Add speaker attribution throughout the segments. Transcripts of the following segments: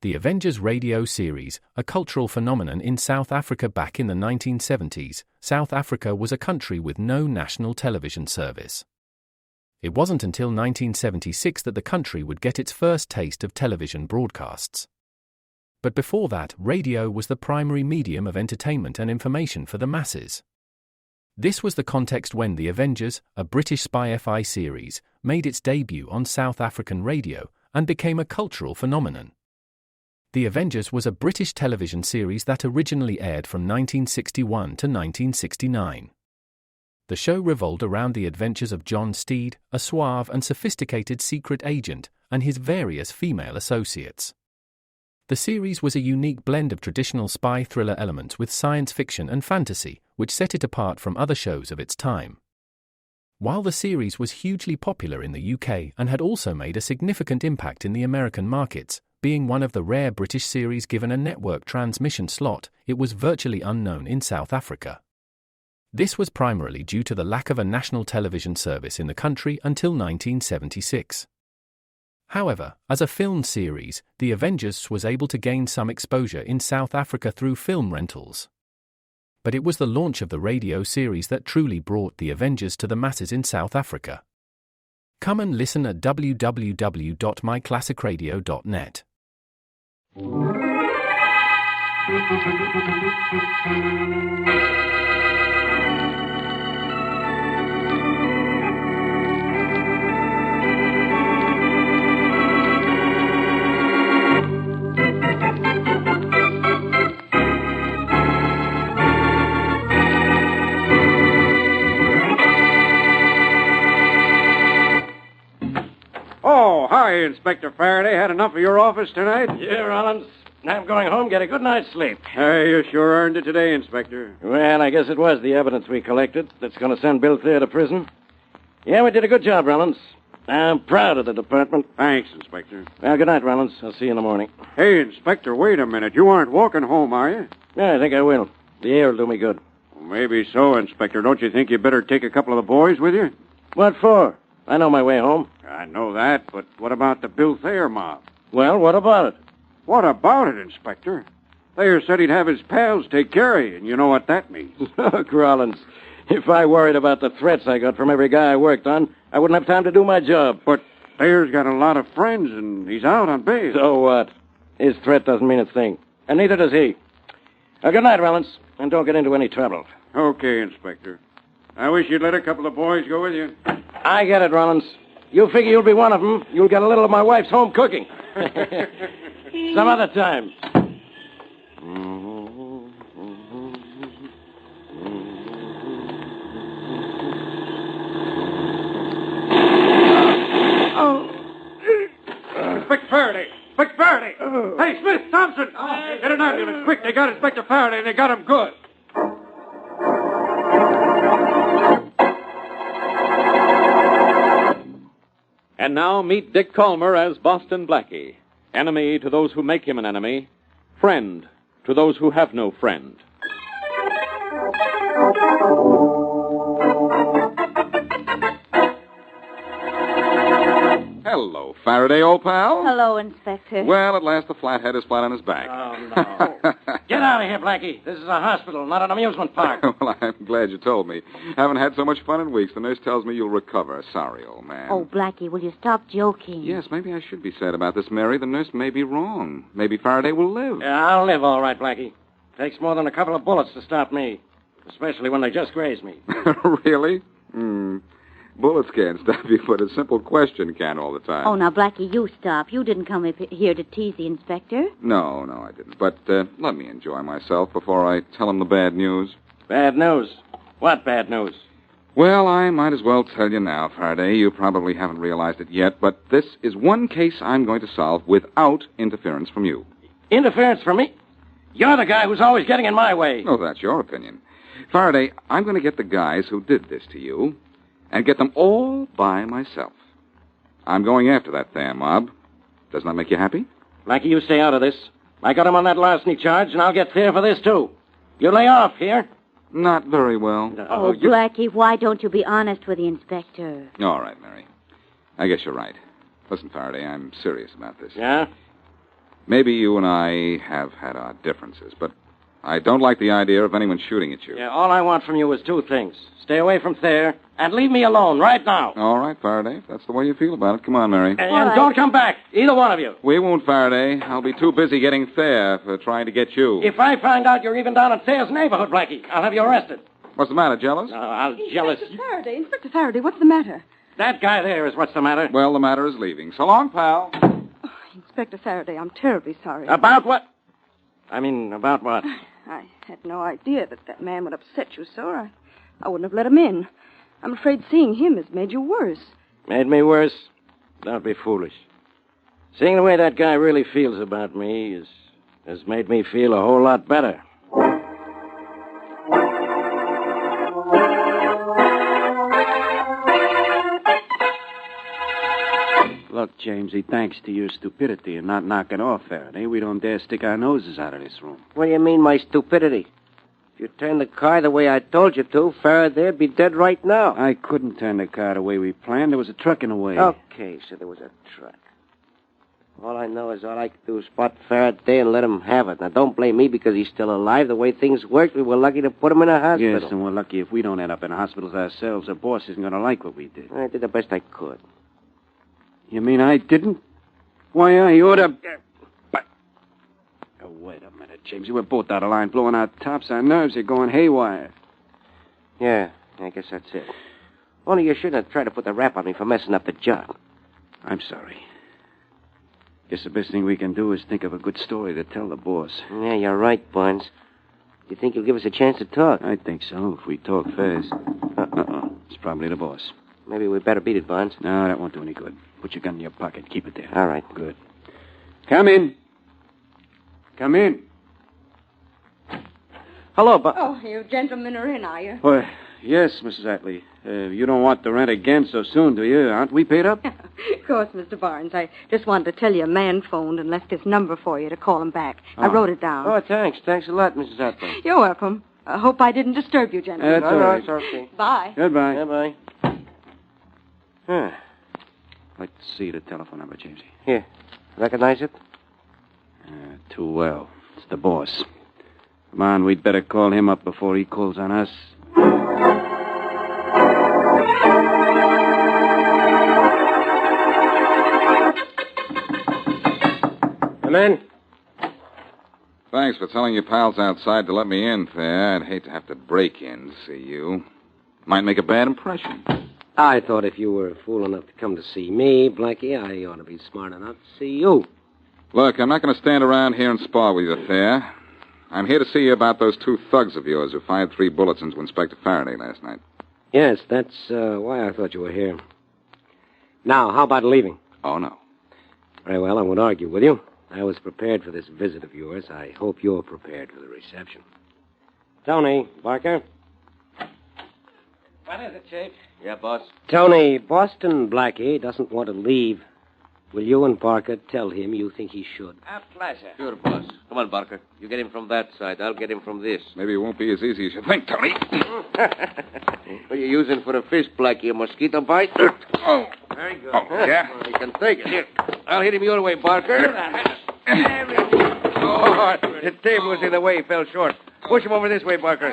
Speaker 1: The Avengers radio series, a cultural phenomenon in South Africa back in the 1970s, South Africa was a country with no national television service. It wasn't until 1976 that the country would get its first taste of television broadcasts. But before that, radio was the primary medium of entertainment and information for the masses. This was the context when The Avengers, a British spy-fi series, made its debut on South African radio and became a cultural phenomenon. The Avengers was a British television series that originally aired from 1961 to 1969. The show revolved around the adventures of John Steed, a suave and sophisticated secret agent, and his various female associates. The series was a unique blend of traditional spy thriller elements with science fiction and fantasy, which set it apart from other shows of its time. While the series was hugely popular in the UK and had also made a significant impact in the American markets, being one of the rare British series given a network transmission slot, it was virtually unknown in South Africa. This was primarily due to the lack of a national television service in the country until 1976. However, as a film series, The Avengers was able to gain some exposure in South Africa through film rentals. But it was the launch of the radio series that truly brought The Avengers to the masses in South Africa. Come and listen at www.myclassicradio.net.
Speaker 2: Oh, hi, Inspector Farady. Had enough of your office tonight?
Speaker 3: Yeah, Rollins. I'm going home, get a good night's sleep.
Speaker 2: Hey, you sure earned it today, Inspector.
Speaker 3: Well, I guess it was the evidence we collected that's going to send Bill Thayer to prison. Yeah, we did a good job, Rollins. I'm proud of the department.
Speaker 2: Thanks, Inspector.
Speaker 3: Well, good night, Rollins. I'll see you in the morning.
Speaker 2: Hey, Inspector, wait a minute. You aren't walking home, are you?
Speaker 3: Yeah, I think I will. The air will do me good.
Speaker 2: Well, maybe so, Inspector. Don't you think you better take a couple of the boys with you?
Speaker 3: What for? I know my way home.
Speaker 2: I know that, but what about the Bill Thayer mob?
Speaker 3: Well, what about it?
Speaker 2: What about it, Inspector? Thayer said he'd have his pals take care of you, and you know what that means.
Speaker 3: Look, Rollins, if I worried about the threats I got from every guy I worked on, I wouldn't have time to do my job.
Speaker 2: But Thayer's got a lot of friends, and he's out on bail.
Speaker 3: So what? His threat doesn't mean a thing. And neither does he. Good night, Rollins, and don't get into any trouble.
Speaker 2: Okay, Inspector. I wish you'd let a couple of boys go with you.
Speaker 3: I get it, Rollins. You figure you'll be one of them. You'll get a little of my wife's home cooking. Some other time.
Speaker 2: Inspector Farady! Inspector Farady! Hey, Smith, Thompson! Get an ambulance, quick. They got Inspector Farady, and they got him good.
Speaker 4: And now meet Dick Calmer as Boston Blackie. Enemy to those who make him an enemy. Friend to those who have no friend.
Speaker 5: Hello, Faraday, old pal.
Speaker 6: Hello, Inspector.
Speaker 5: Well, at last the flathead is flat on his back.
Speaker 3: Oh, no. Get out of here, Blackie. This is a hospital, not an amusement park.
Speaker 5: Well, I'm glad you told me. Haven't had so much fun in weeks. The nurse tells me you'll recover. Sorry, old man.
Speaker 6: Oh, Blackie, will you stop joking?
Speaker 5: Yes, maybe I should be sad about this, Mary. The nurse may be wrong. Maybe Faraday will live.
Speaker 3: Yeah, I'll live all right, Blackie. Takes more than a couple of bullets to stop me, especially when they just graze me.
Speaker 5: Really? Bullets can't stop you, but a simple question can all the time.
Speaker 6: Oh, now, Blackie, you stop. You didn't come up here to tease the inspector.
Speaker 5: No, I didn't. But let me enjoy myself before I tell him the bad news.
Speaker 3: Bad news? What bad news?
Speaker 5: Well, I might as well tell you now, Faraday. You probably haven't realized it yet, but this is one case I'm going to solve without interference from you.
Speaker 3: Interference from me? You're the guy who's always getting in my way.
Speaker 5: Oh, that's your opinion. Faraday, I'm going to get the guys who did this to you and get them all by myself. I'm going after that Thayer mob. Doesn't that make you happy?
Speaker 3: Blackie, you stay out of this. I got him on that larceny charge, and I'll get Thayer for this, too. You lay off here.
Speaker 5: Not very well.
Speaker 6: Oh, Blackie, why don't you be honest with the inspector?
Speaker 5: All right, Mary. I guess you're right. Listen, Faraday, I'm serious about this.
Speaker 3: Yeah?
Speaker 5: Maybe you and I have had our differences, but I don't like the idea of anyone shooting at you.
Speaker 3: Yeah, all I want from you is two things. Stay away from Thayer and leave me alone right now.
Speaker 5: All right, Faraday. If that's the way you feel about it, come on, Mary.
Speaker 3: And don't come back, either one of you.
Speaker 5: We won't, Faraday. I'll be too busy getting Thayer for trying to get you.
Speaker 3: If I find out you're even down at Thayer's neighborhood, Blackie, I'll have you arrested.
Speaker 5: What's the matter, jealous?
Speaker 3: I'll jealous.
Speaker 7: Inspector Farady, what's the matter?
Speaker 3: That guy there is what's the matter.
Speaker 5: Well, the matter is leaving. So long, pal.
Speaker 7: Oh, Inspector Farady, I'm terribly sorry.
Speaker 3: About what? About what?
Speaker 7: I had no idea that man would upset you so. I wouldn't have let him in. I'm afraid seeing him has made you worse.
Speaker 3: Made me worse? Don't be foolish. Seeing the way that guy really feels about me has made me feel a whole lot better.
Speaker 8: Look, Jamesy, thanks to your stupidity and not knocking off Faraday, we don't dare stick our noses out of this room.
Speaker 3: What do you mean, my stupidity? If you turned the car the way I told you to, Faraday'd be dead right now.
Speaker 8: I couldn't turn the car the way we planned. There was a truck in the way.
Speaker 3: Okay, so there was a truck. All I know is all I could do is spot Faraday and let him have it. Now, don't blame me because he's still alive. The way things worked, we were lucky to put him in a hospital.
Speaker 8: Yes, and we're lucky if we don't end up in hospitals ourselves. The boss isn't going to like what we did.
Speaker 3: I did the best I could.
Speaker 8: You mean I didn't? Why, I ought to... Oh, wait a minute, Jamesy. We're both out of line, blowing our tops. Our nerves are going haywire.
Speaker 3: Yeah, I guess that's it. Only you shouldn't have tried to put the rap on me for messing up the job.
Speaker 8: I'm sorry. Guess the best thing we can do is think of a good story to tell the boss.
Speaker 3: Yeah, you're right, Barnes. You think you'll give us a chance to talk?
Speaker 8: I think so, if we talk fast. It's probably the boss.
Speaker 3: Maybe we better beat it, Barnes.
Speaker 8: No, that won't do any good. Put your gun in your pocket. Keep it there.
Speaker 3: All right.
Speaker 8: Good. Come in. Come in.
Speaker 3: Hello, Bob.
Speaker 7: Oh, you gentlemen are in, are you?
Speaker 8: Well, yes, Mrs. Atley. You don't want the rent again so soon, do you? Aren't we paid up?
Speaker 7: Of course, Mr. Barnes. I just wanted to tell you a man phoned and left his number for you to call him back. I wrote it down.
Speaker 3: Oh, thanks. Thanks a lot, Mrs. Atlee.
Speaker 7: You're welcome. I hope I didn't disturb you, gentlemen.
Speaker 8: That's all right.
Speaker 3: It's okay.
Speaker 7: Bye.
Speaker 8: Goodbye.
Speaker 3: Bye-bye. Huh.
Speaker 8: I'd like to see the telephone number, Jamesy.
Speaker 3: Here. Recognize it?
Speaker 8: Too well. It's the boss. Come on, we'd better call him up before he calls on us.
Speaker 3: Come in.
Speaker 5: Thanks for telling your pals outside to let me in, Thayer. I'd hate to have to break in to see you. Might make a bad impression.
Speaker 3: I thought if you were fool enough to come to see me, Blackie, I ought to be smart enough to see you.
Speaker 5: Look, I'm not going to stand around here and spar with you, Thayer. I'm here to see you about those two thugs of yours who fired 3 bullets into Inspector Farady last night.
Speaker 3: Yes, that's why I thought you were here. Now, how about leaving?
Speaker 5: Oh, no.
Speaker 3: Very well, I won't argue with you. I was prepared for this visit of yours. I hope you're prepared for the reception. Tony, Barker.
Speaker 9: What is it, Chief?
Speaker 3: Yeah, boss. Tony, Boston Blackie doesn't want to leave. Will you and Barker tell him you think he should?
Speaker 9: A pleasure.
Speaker 3: Sure, boss. Come on, Barker. You get him from that side. I'll get him from this.
Speaker 5: Maybe it won't be as easy as you think, Tony.
Speaker 3: What are you using for the fish, Blackie? A mosquito bite?
Speaker 5: Oh.
Speaker 3: Very good.
Speaker 5: Oh, yeah?
Speaker 3: Well, you can take it. Here. I'll hit him your way, Barker. Oh, the table was in the way. He fell short. Push him over this way, Barker.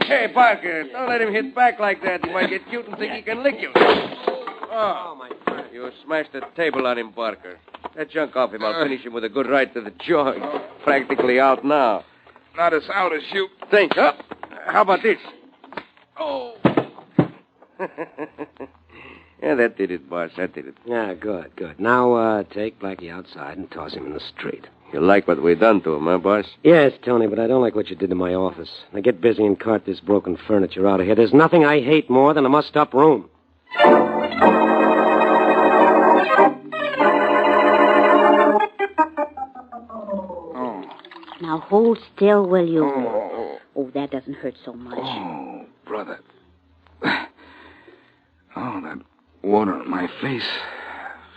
Speaker 3: Hey, Barker, don't let him hit back like that. He might get cute and think he can lick you. Oh, my friend. You smashed the table on him, Barker. That junk off him. I'll finish him with a good right to the jaw. He's practically out now.
Speaker 5: Not as out as you.
Speaker 3: Think, huh? How about this?
Speaker 5: Oh.
Speaker 3: Yeah, that did it, boss. That did it. Yeah, good. Now, take Blackie outside and toss him in the street. You like what we done to him, huh, boss? Yes, Tony, but I don't like what you did to my office. Now get busy and cart this broken furniture out of here. There's nothing I hate more than a mussed-up room.
Speaker 6: Now hold still, will you? Oh, that doesn't hurt so much.
Speaker 5: Oh, brother. Oh, that water on my face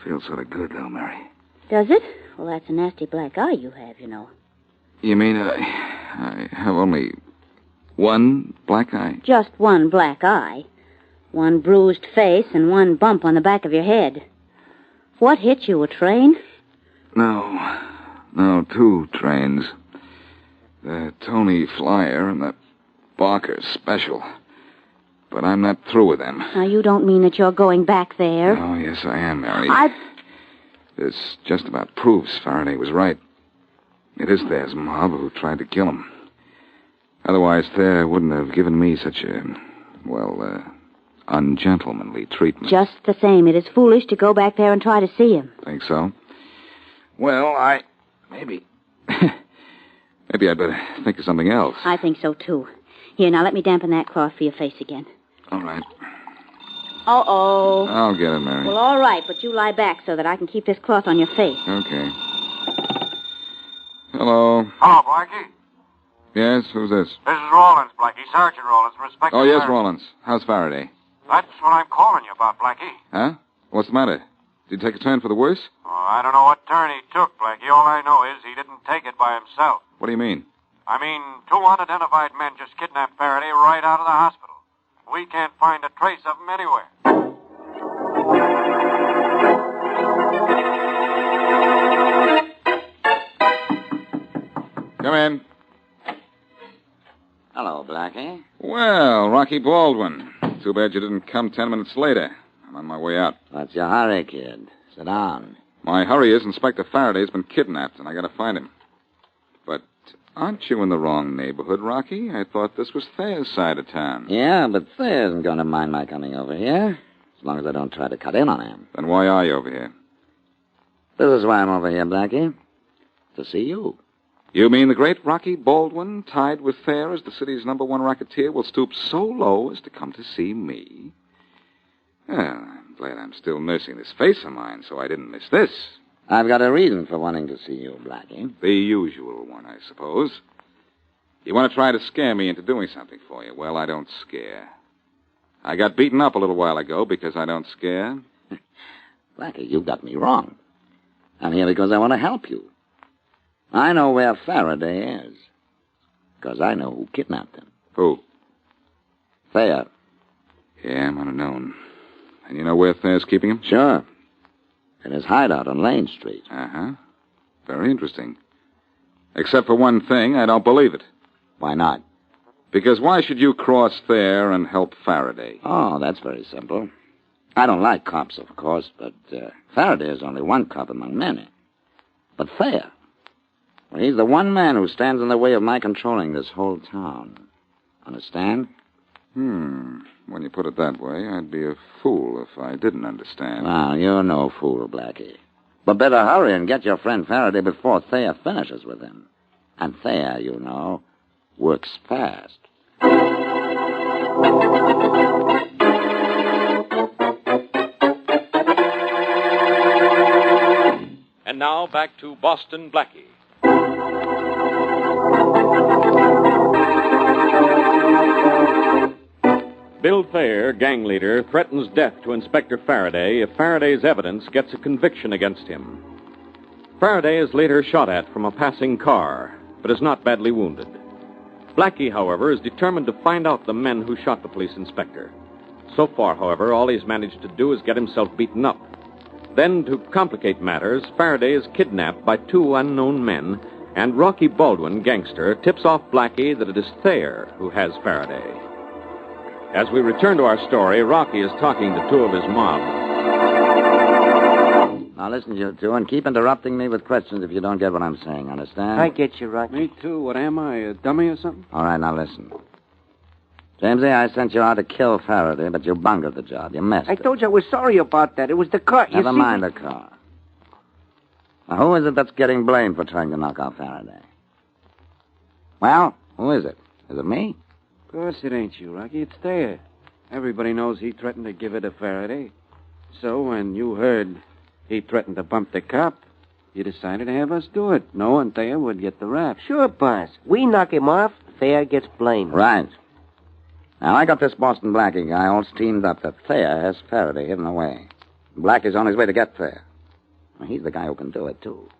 Speaker 5: feels sort of good, though, Mary.
Speaker 6: Does it? Well, that's a nasty black eye you have, you know.
Speaker 5: You mean I have only one black eye?
Speaker 6: Just one black eye. One bruised face and one bump on the back of your head. What hit you, a train?
Speaker 5: No, 2 trains. The Tony Flyer and the Barker Special. But I'm not through with them.
Speaker 6: Now, you don't mean that you're going back there?
Speaker 5: Oh, yes, I am, Mary. This just about proves Farady was right. It is Thayer's mob who tried to kill him. Otherwise, Thayer wouldn't have given me such a, ungentlemanly treatment.
Speaker 6: Just the same, it is foolish to go back there and try to see him.
Speaker 5: Think so? Well, maybe I'd better think of something else.
Speaker 6: I think so, too. Here, now let me dampen that cloth for your face again.
Speaker 5: All right.
Speaker 6: Uh-oh.
Speaker 5: I'll get it, Mary.
Speaker 6: Well, all right, but you lie back so that I can keep this cloth on your face.
Speaker 5: Okay. Hello.
Speaker 2: Hello, Blackie.
Speaker 5: Yes, who's this?
Speaker 2: This is Rawlins, Blackie. Sergeant Rawlins, Inspector.
Speaker 5: Oh, yes, Rawlins. How's Farady?
Speaker 2: That's what I'm calling you about, Blackie.
Speaker 5: Huh? What's the matter? Did he take a turn for the worse?
Speaker 2: Oh, I don't know what turn he took, Blackie. All I know is he didn't take it by himself.
Speaker 5: What do you mean?
Speaker 2: I mean, 2 unidentified men just kidnapped Farady right out of the hospital. We can't find a trace of him anywhere.
Speaker 5: Come in.
Speaker 3: Hello, Blackie.
Speaker 5: Well, Rocky Baldwin. Too bad you didn't come 10 minutes later. I'm on my way out.
Speaker 3: What's your hurry, kid? Sit down.
Speaker 5: My hurry is Inspector Faraday's been kidnapped, and I gotta find him. But aren't you in the wrong neighborhood, Rocky? I thought this was Thayer's side of town.
Speaker 3: Yeah, but Thayer isn't going to mind my coming over here, as long as I don't try to cut in on him.
Speaker 5: Then why are you over here?
Speaker 3: This is why I'm over here, Blackie. To see you.
Speaker 5: You mean the great Rocky Baldwin, tied with Thayer as the city's #1 racketeer, will stoop so low as to come to see me? Well, I'm glad I'm still nursing this face of mine, so I didn't miss this.
Speaker 3: I've got a reason for wanting to see you, Blackie.
Speaker 5: The usual one, I suppose. You want to try to scare me into doing something for you. Well, I don't scare. I got beaten up a little while ago because I don't scare.
Speaker 3: Blackie, you got me wrong. I'm here because I want to help you. I know where Faraday is. Because I know who kidnapped him.
Speaker 5: Who?
Speaker 3: Thayer.
Speaker 5: Yeah, I might have known. And you know where Thayer's keeping him?
Speaker 3: Sure. In his hideout on Lane Street.
Speaker 5: Uh-huh. Very interesting. Except for one thing, I don't believe it.
Speaker 3: Why not?
Speaker 5: Because why should you cross Thayer and help Farady?
Speaker 3: Oh, that's very simple. I don't like cops, of course, but Faraday is only one cop among many. But Thayer, well, he's the one man who stands in the way of my controlling this whole town. Understand?
Speaker 5: When you put it that way, I'd be a fool if I didn't understand.
Speaker 3: Well, you're no fool, Blackie. But better hurry and get your friend Farady before Thayer finishes with him. And Thayer, you know, works fast.
Speaker 4: And now back to Boston Blackie. Bill Thayer, gang leader, threatens death to Inspector Faraday if Faraday's evidence gets a conviction against him. Faraday is later shot at from a passing car, but is not badly wounded. Blackie, however, is determined to find out the men who shot the police inspector. So far, however, all he's managed to do is get himself beaten up. Then, to complicate matters, Faraday is kidnapped by 2 unknown men, and Rocky Baldwin, gangster, tips off Blackie that it is Thayer who has Faraday. As we return to our story, Rocky is talking to 2 of his mob.
Speaker 3: Now listen, you two, and keep interrupting me with questions if you don't get what I'm saying, understand?
Speaker 8: I get you, Rocky. Me too. What am I, a dummy or something?
Speaker 3: All right, now listen. Jamesy, I sent you out to kill Farady, but you bungled the job. You messed
Speaker 8: I
Speaker 3: it.
Speaker 8: told you I was sorry about that. It was the car.
Speaker 3: Never mind the car. Now, who is it that's getting blamed for trying to knock out Farady? Well, who is it? Is it me?
Speaker 8: Of course it ain't you, Rocky. It's Thayer. Everybody knows he threatened to give it to Faraday. So when you heard he threatened to bump the cop, you decided to have us do it, knowing Thayer would get the rap.
Speaker 9: Sure, boss. We knock him off, Thayer gets blamed.
Speaker 3: Right. Now, I got this Boston Blackie guy all steamed up that Thayer has Faraday hidden away. Blackie's on his way to get Thayer. Well, he's the guy who can do it, too.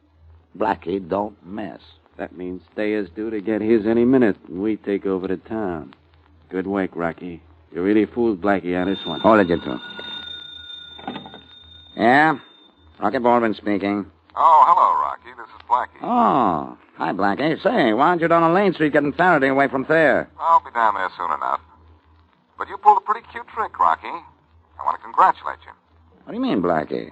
Speaker 3: Blackie don't mess.
Speaker 8: That means Thayer's due to get his any minute, and we take over the town. Good work, Rocky. You really fooled Blackie on this one.
Speaker 3: Hold it, you two. Yeah? Rocky Baldwin speaking.
Speaker 5: Oh, hello, Rocky. This is Blackie.
Speaker 8: Oh, hi, Blackie. Say, why aren't you down on Lane Street getting Farady away from Thayer?
Speaker 5: I'll be down there soon enough. But you pulled a pretty cute trick, Rocky. I want to congratulate you.
Speaker 8: What do you mean, Blackie?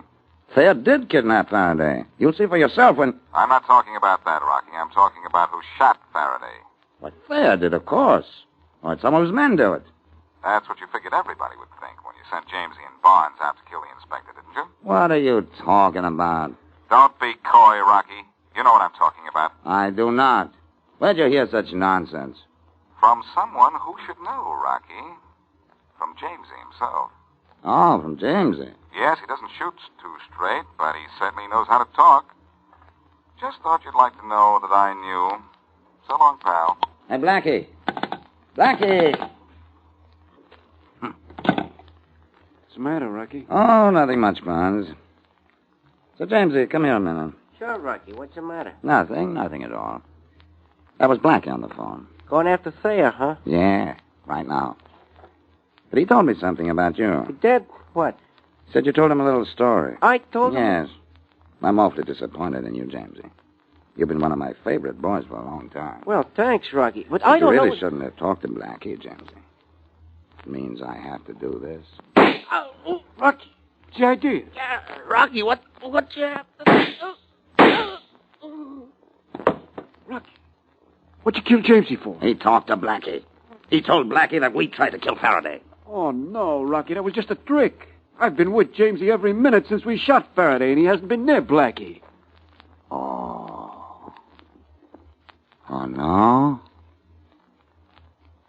Speaker 8: Thayer did kidnap Farady. You'll see for yourself when...
Speaker 5: I'm not talking about that, Rocky. I'm talking about who shot Farady.
Speaker 8: What, Thayer did, of course. Or had some of his men do it.
Speaker 5: That's what you figured everybody would think when you sent Jamesy and Barnes out to kill the inspector, didn't you?
Speaker 8: What are you talking about?
Speaker 5: Don't be coy, Rocky. You know what I'm talking about.
Speaker 8: I do not. Where'd you hear such nonsense?
Speaker 5: From someone who should know, Rocky. From Jamesy himself.
Speaker 8: Oh, from Jamesy.
Speaker 5: Yes, he doesn't shoot too straight, but he certainly knows how to talk. Just thought you'd like to know that I knew. So long, pal.
Speaker 8: Hey, Blackie. Blackie!
Speaker 2: What's the matter, Rocky?
Speaker 8: Oh, nothing much, Barnes. So, Jamesy, come here a minute.
Speaker 9: Sure, Rocky. What's the matter?
Speaker 8: Nothing at all. That was Blackie on the phone.
Speaker 9: Going after Thayer, huh?
Speaker 8: Yeah, right now. But he told me something about you.
Speaker 9: He did? What?
Speaker 8: He said you told him a little story.
Speaker 9: I told him?
Speaker 8: Yes. I'm awfully disappointed in you, Jamesy. You've been one of my favorite boys for a long time.
Speaker 9: Well, thanks, Rocky. But I don't
Speaker 8: You
Speaker 9: know...
Speaker 8: really shouldn't have talked to Blackie, Jamesy. It means I have to do this.
Speaker 2: Oh, Rocky, what's the idea?
Speaker 9: Rocky, what you have to...
Speaker 2: Rocky, what'd you kill Jamesy for?
Speaker 8: He talked to Blackie. He told Blackie that we tried to kill Farady.
Speaker 2: Oh, no, Rocky, that was just a trick. I've been with Jamesy every minute since we shot Farady, and he hasn't been near Blackie.
Speaker 8: Oh. Oh, no?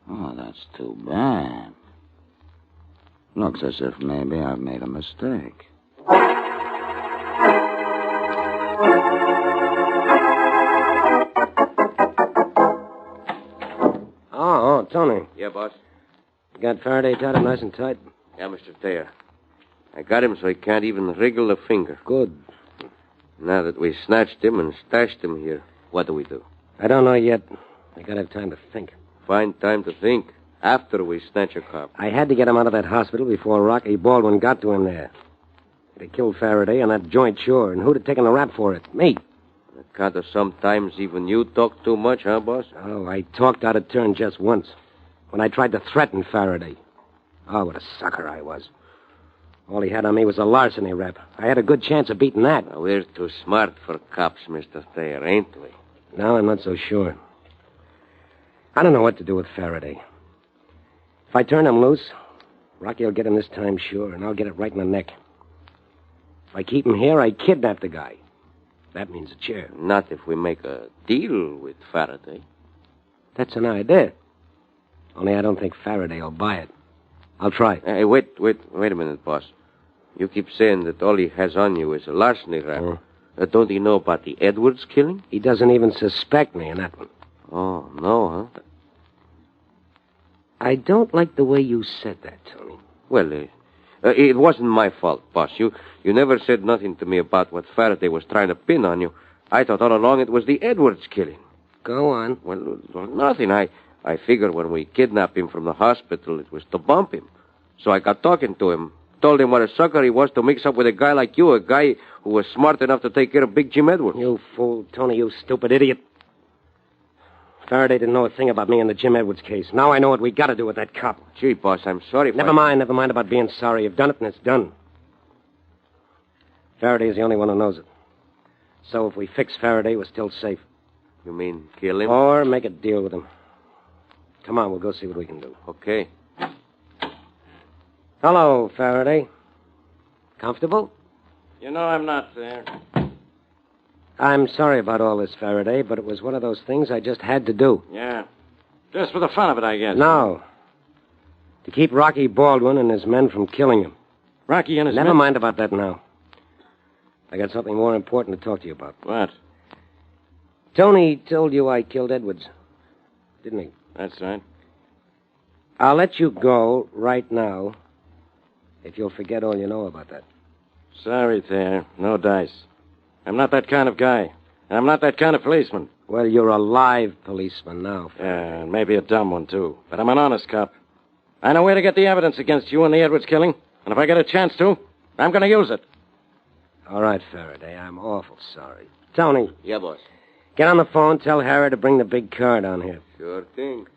Speaker 8: Oh, that's too bad. Looks as if maybe I've made a mistake.
Speaker 3: Oh, Tony.
Speaker 4: Yeah, boss?
Speaker 3: You got Faraday tied up nice and tight?
Speaker 4: Yeah, Mr. Thayer. I got him so he can't even wriggle a finger.
Speaker 3: Good.
Speaker 4: Now that we snatched him and stashed him here, what do we do?
Speaker 3: I don't know yet. I gotta have time to think.
Speaker 4: Find time to think after we snatch a cop.
Speaker 3: I had to get him out of that hospital before Rocky Baldwin got to him there. They killed Faraday on that joint, sure. And who'd have taken the rap for it? Me.
Speaker 4: Kind of sometimes even you talk too much, huh, boss?
Speaker 3: Oh, I talked out of turn just once. When I tried to threaten Faraday. Oh, what a sucker I was. All he had on me was a larceny rap. I had a good chance of beating that.
Speaker 4: Well, we're too smart for cops, Mr. Thayer, ain't we?
Speaker 3: No, I'm not so sure. I don't know what to do with Faraday. If I turn him loose, Rocky will get him this time, sure, and I'll get it right in the neck. If I keep him here, I kidnap the guy. That means a chair.
Speaker 4: Not if we make a deal with Faraday.
Speaker 3: That's an idea. Only I don't think Faraday will buy it. I'll try.
Speaker 4: Hey, wait a minute, boss. You keep saying that all he has on you is a larceny rap. Don't he know about the Edwards killing?
Speaker 3: He doesn't even suspect me in that one.
Speaker 4: Oh, no, huh?
Speaker 3: I don't like the way you said that, Tony.
Speaker 4: Well, it wasn't my fault, boss. You never said nothing to me about what Faraday was trying to pin on you. I thought all along it was the Edwards killing.
Speaker 3: Go on.
Speaker 4: Well, nothing. I figured when we kidnapped him from the hospital, it was to bump him. So I got talking to him. Told him what a sucker he was to mix up with a guy like you, a guy who was smart enough to take care of Big Jim Edwards.
Speaker 3: You fool, Tony, you stupid idiot. Faraday didn't know a thing about me in the Jim Edwards case. Now I know what we got to do with that cop.
Speaker 4: Gee, boss, I'm sorry.
Speaker 3: Never mind about being sorry. You've done it and it's done. Faraday's the only one who knows it. So if we fix Faraday, we're still safe.
Speaker 4: You mean kill him?
Speaker 3: Or make a deal with him. Come on, we'll go see what we can do.
Speaker 4: Okay.
Speaker 3: Hello, Faraday. Comfortable?
Speaker 4: You know I'm not there.
Speaker 3: I'm sorry about all this, Faraday, but it was one of those things I just had to do.
Speaker 2: Yeah. Just for the fun of it, I guess.
Speaker 3: No. To keep Rocky Baldwin and his men from killing him.
Speaker 2: Rocky and his
Speaker 3: Never
Speaker 2: men...
Speaker 3: mind about that now. I got something more important to talk to you about.
Speaker 2: What?
Speaker 3: Tony told you I killed Edwards. Didn't he?
Speaker 2: That's right.
Speaker 3: I'll let you go right now if you'll forget all you know about that.
Speaker 2: Sorry, Thayer. No dice. I'm not that kind of guy. And I'm not that kind of policeman.
Speaker 3: Well, you're a live policeman now.
Speaker 2: Yeah, and maybe a dumb one, too. But I'm an honest cop. I know where to get the evidence against you in the Edwards killing. And if I get a chance to, I'm going to use it.
Speaker 3: All right, Faraday. I'm awful sorry. Tony,
Speaker 9: Yeah, boss.
Speaker 3: get on the phone. Tell Harry to bring the big car down here.
Speaker 9: Sure thing.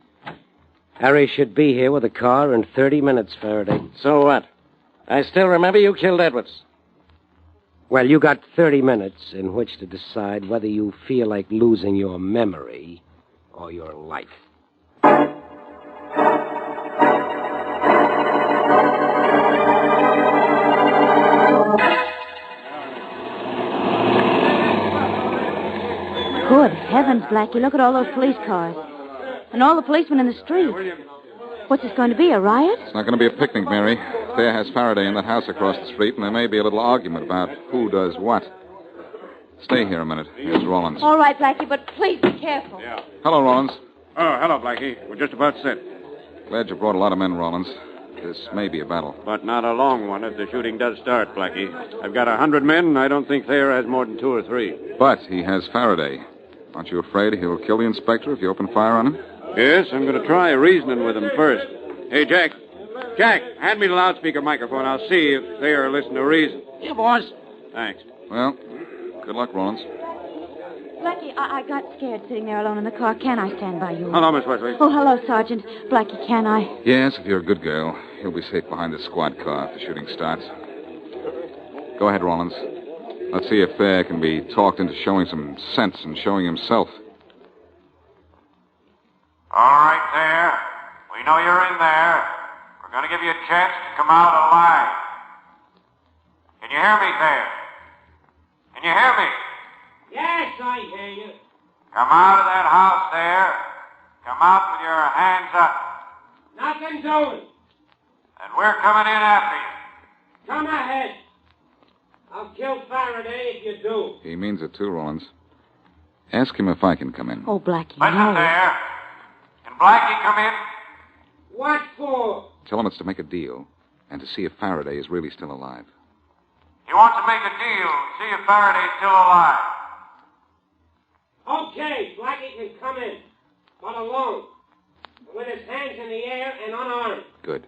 Speaker 3: Harry should be here with the car in 30 minutes, Faraday.
Speaker 9: So what? I still remember you killed Edwards.
Speaker 3: Well, you got 30 minutes in which to decide whether you feel like losing your memory or your life.
Speaker 6: Good heavens, Blackie, look at all those police cars. And all the policemen in the street. What's this going to be, a riot?
Speaker 5: It's not going to be a picnic, Mary. Thayer has Faraday in that house across the street, and there may be a little argument about who does what. Stay here a minute. Here's Rollins.
Speaker 6: All right, Blackie, but please be careful.
Speaker 2: Yeah.
Speaker 5: Hello, Rollins.
Speaker 2: Oh, hello, Blackie. We're just about set.
Speaker 5: Glad you brought a lot of men, Rollins. This may be a battle.
Speaker 8: But not a long one if the shooting does start, Blackie. I've got 100 men, and I don't think Thayer has more than 2 or 3.
Speaker 5: But he has Faraday. Aren't you afraid he'll kill the inspector if you open fire on him?
Speaker 8: Yes, I'm going to try reasoning with him first. Hey, Jack. Jack, hand me the loudspeaker microphone. I'll see if Thayer will listen to reason.
Speaker 9: Yeah, boss.
Speaker 8: Thanks.
Speaker 5: Well, good luck, Rollins.
Speaker 6: Blackie, I got scared sitting there alone in the car. Can I stand by you?
Speaker 8: Hello, Miss Wesley.
Speaker 6: Oh, hello, Sergeant. Blackie, can I?
Speaker 5: Yes, if you're a good girl. He'll be safe behind the squad car if the shooting starts. Go ahead, Rollins. Let's see if Thayer can be talked into showing some sense and showing himself.
Speaker 10: All right, there. We know you're in there. We're going to give you a chance to come out alive. Can you hear me, there? Can you hear me?
Speaker 9: Yes, I hear you.
Speaker 10: Come out of that house there. Come out with your hands up.
Speaker 9: Nothing's doing.
Speaker 10: And we're coming in after you.
Speaker 9: Come ahead. I'll kill Faraday if you do.
Speaker 5: He means it too, Rollins. Ask him if I can come in.
Speaker 6: Oh, Blackie,
Speaker 10: Listen,
Speaker 6: no.
Speaker 10: there. Can Blackie come in?
Speaker 9: What for?
Speaker 5: Tell him it's to make a deal and to see if Faraday is really still alive.
Speaker 10: He wants to make a deal, see if Faraday's still alive.
Speaker 9: Okay, Blackie can come in. But alone. With his hands in the air and unarmed.
Speaker 5: Good.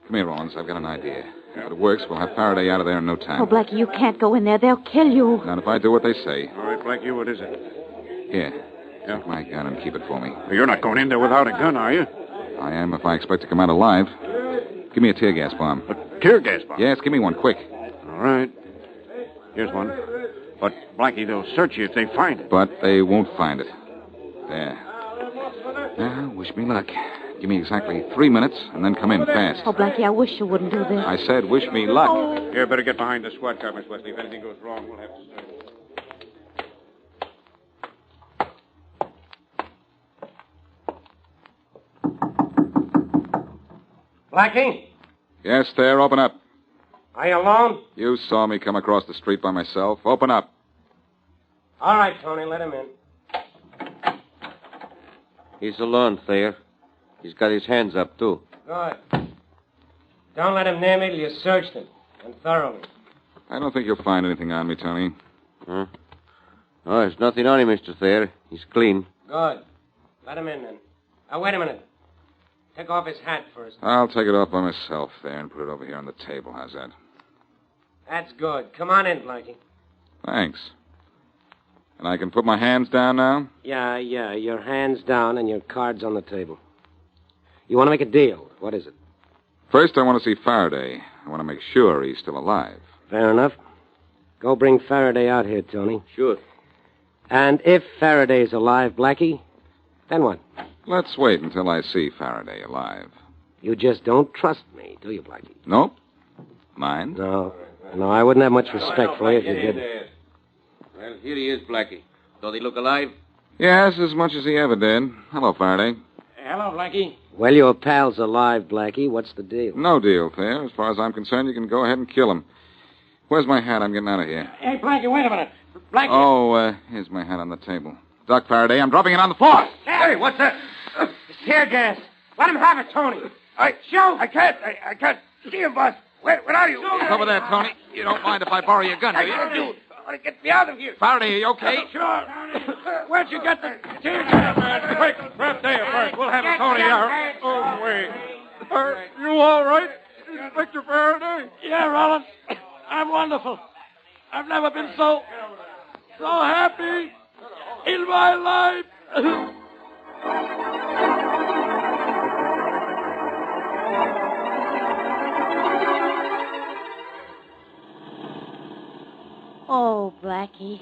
Speaker 5: Come here, Rollins. I've got an idea. If it works, we'll have Faraday out of there in no time.
Speaker 6: Oh, Blackie, you can't go in there. They'll kill you.
Speaker 5: Not if I do what they say.
Speaker 8: All right, Blackie, what is it?
Speaker 5: Here. Take my gun and keep it for me.
Speaker 8: Well, you're not going in there without a gun, are you?
Speaker 5: I am if I expect to come out alive. Give me a tear gas bomb.
Speaker 8: A tear gas bomb?
Speaker 5: Yes, give me one, quick.
Speaker 8: All right. Here's one. But, Blackie, they'll search you if they find it.
Speaker 5: But they won't find it. There. Now, wish me luck. Give me exactly 3 minutes, and then come in fast.
Speaker 6: Oh, Blackie, I wish you wouldn't do this.
Speaker 5: I said wish me luck.
Speaker 8: Here, better get behind the squad car, Miss Wesley. If anything goes wrong, we'll have to search.
Speaker 3: Blackie,
Speaker 5: Yes, there, open up.
Speaker 3: are you alone?
Speaker 5: You saw me come across the street by myself. Open up.
Speaker 3: All right, Tony, let him in.
Speaker 9: He's alone, Thayer. He's got his hands up, too.
Speaker 3: Good. Don't let him near me till you searched him, and thoroughly.
Speaker 5: I don't think you'll find anything on me, Tony.
Speaker 9: Huh? Oh, there's nothing on him, Mr. Thayer. He's clean.
Speaker 3: Good. Let him in, then. Wait a minute. Take off his hat first.
Speaker 5: I'll take it off by myself there and put it over here on the table. How's that?
Speaker 3: That's good. Come on in, Blackie.
Speaker 5: Thanks. And I can put my hands down now?
Speaker 3: Yeah. Your hands down and your cards on the table. You want to make a deal. What is it?
Speaker 5: First, I want to see Faraday. I want to make sure he's still alive.
Speaker 3: Fair enough. Go bring Faraday out here, Tony.
Speaker 9: Sure.
Speaker 3: And if Faraday's alive, Blackie, then what?
Speaker 5: Let's wait until I see Faraday alive.
Speaker 3: You just don't trust me, do you, Blackie?
Speaker 5: Nope. Mind?
Speaker 3: No, I wouldn't have much respect for you if you did.
Speaker 9: Well, here he is, Blackie. Does he look alive?
Speaker 5: Yes, as much as he ever did. Hello, Faraday.
Speaker 3: Hello, Blackie. Well, your pal's alive, Blackie. What's the deal?
Speaker 5: No deal, Thayer. As far as I'm concerned, you can go ahead and kill him. Where's my hat? I'm getting out of here.
Speaker 3: Hey, Blackie, wait a minute. Blackie.
Speaker 5: Oh, here's my hat on the table. Duck, Faraday. I'm dropping it on the floor.
Speaker 2: Hey, what's that?
Speaker 3: It's tear gas. Let him have it, Tony.
Speaker 2: Shoot! I can't see him, boss. Where are you?
Speaker 5: Over there, Tony. You don't mind if I borrow your gun, do you?
Speaker 2: I want to get me out of here.
Speaker 5: Faraday, are you okay?
Speaker 2: Sure. Where'd you get the tear gas, man?
Speaker 8: Quick, grab Thayer first. We'll have Tony out.
Speaker 2: Oh, wait.
Speaker 8: Are you all right, Inspector Faraday?
Speaker 2: Yeah, Rollins. I'm wonderful. I've never been so happy in my life.
Speaker 6: Oh, Blackie,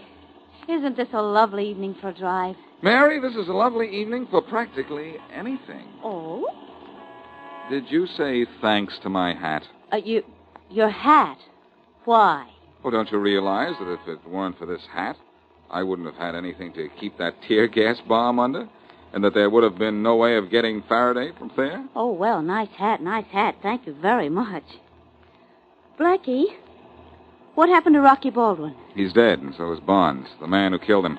Speaker 6: isn't this a lovely evening for a drive?
Speaker 5: Mary, this is a lovely evening for practically anything.
Speaker 6: Oh?
Speaker 5: Did you say thanks to my hat?
Speaker 6: Your hat? Why?
Speaker 5: Well, don't you realize that if it weren't for this hat, I wouldn't have had anything to keep that tear gas bomb under? And that there would have been no way of getting Farady from there?
Speaker 6: Oh, well, nice hat. Thank you very much. Blackie, what happened to Rocky Baldwin?
Speaker 5: He's dead, and so is Barnes, the man who killed him.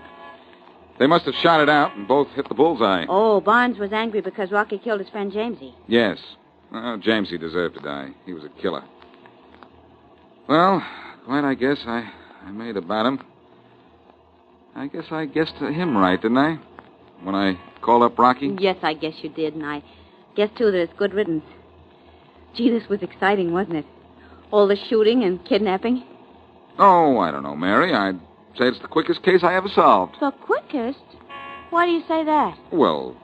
Speaker 5: They must have shot it out and both hit the bullseye.
Speaker 6: Oh, Barnes was angry because Rocky killed his friend Jamesy.
Speaker 5: Yes. Well, Jamesy deserved to die. He was a killer. Well, quite I guess I made about him. I guess I guessed him right, didn't I? When I called up Rocky?
Speaker 6: Yes, I guess you did, and I guess, too, that it's good riddance. Gee, this was exciting, wasn't it? All the shooting and kidnapping.
Speaker 5: Oh, I don't know, Mary. I'd say it's the quickest case I ever solved.
Speaker 6: The quickest? Why do you say that?
Speaker 5: Well,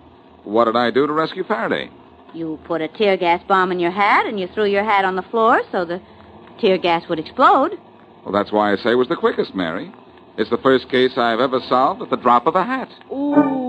Speaker 5: what did I do to rescue Farady?
Speaker 6: You put a tear gas bomb in your hat, and you threw your hat on the floor so the tear gas would explode.
Speaker 5: Well, that's why I say it was the quickest, Mary. It's the first case I've ever solved at the drop of a hat.
Speaker 6: Ooh.